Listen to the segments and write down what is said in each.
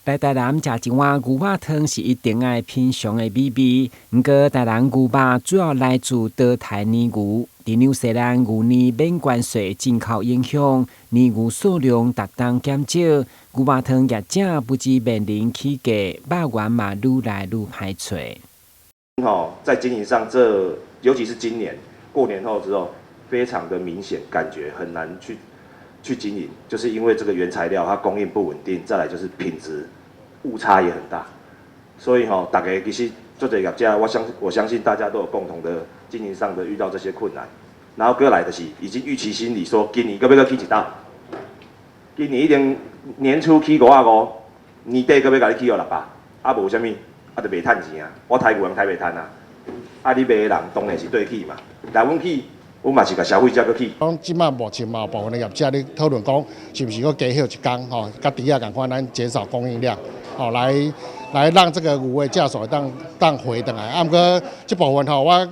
来台南食一碗牛肉汤是一定爱品尝的美味。不过，台南牛肉主要来自岛台泥牛，伫纽西兰牛年免关税进口影响，泥牛数量逐冬减少，牛肉汤业者不止面临起价，肉源嘛愈来愈歹找。在经营上，尤其是今年过年后之后，非常的明显，感觉很难去经营，就是因为这个原材料它供应不稳定，再来就是品质误差也很大，所以大家其实做这业者，我相信大家都有共同的经营上的遇到这些困难，然后过来的是已经预期心理说，今年要去一道，今年一定年初起550，年底要甲你起到600，啊无啥物，啊就袂趁钱啊，我台牛人台袂趁啊，啊你卖的人当然是对起嘛，来阮起。我嘛是甲消费者去。讲即卖目前嘛，部分的业者咧讨论讲，是不是搁加休一工吼，甲猪仔共款，咱减少供应量，来让这个牛的价数当回转来。啊，毋过这部分吼，我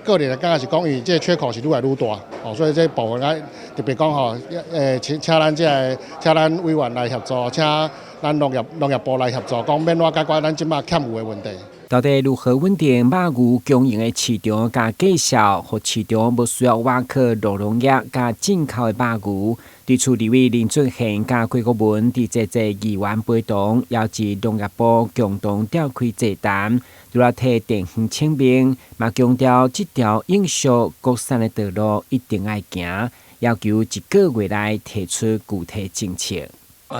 个人的感觉是讲，伊这缺口是愈来愈大，所以这部分特别讲吼，请咱委员来协助，请咱农业部来协助，讲免我解决咱即卖欠牛的问题。到底如何稳定肉牛供应的市场甲价销，和市场不需要挖靠肉农业甲进口的肉牛？对处立委林俊宪甲郭国文伫这议员陪同，邀至农业部共同召开座谈，除了替电线清明，嘛强调这条永续国产的道路一定要行，要求1个月内提出具体政策。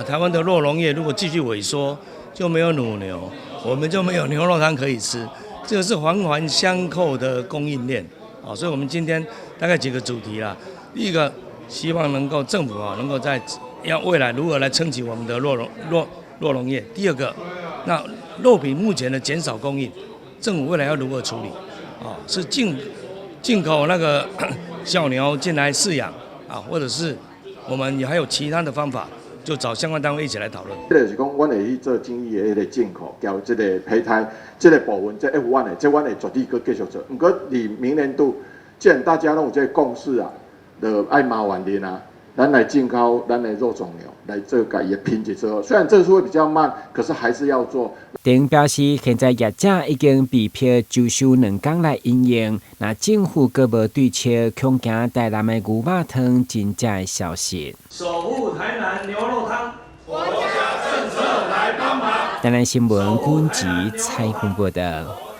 台湾的肉农业如果继续萎缩，就没有乳牛，我们就没有牛肉汤可以吃，这个是环环相扣的供应链。所以我们今天大概几个主题啦。第一个，希望能够政府能够在未来如何来撑起我们的肉农业。第二个，那肉品目前的减少供应，政府未来要如何处理？是进口那个小牛进来饲养或者是我们也还有其他的方法？就找相关单位一起来讨论。这个是讲，阮会去做精益的迄个进口，交这个胚胎，这个部分，这 F1的，这阮会绝对搁继续做。不过，你明年度，既然大家都有这个共识啊，就爱麻烦你啊，咱来进口咱的肉种牛，来做改也品质之后，虽然这次会比较慢，可是还是要做。丁表示，现在业者已经被批周休2天来营业，那政府阁无对策，恐惊台南的牛肉汤真正会消失。守护台南牛肉汤，国家政策来帮忙。台南新闻军集采访报道。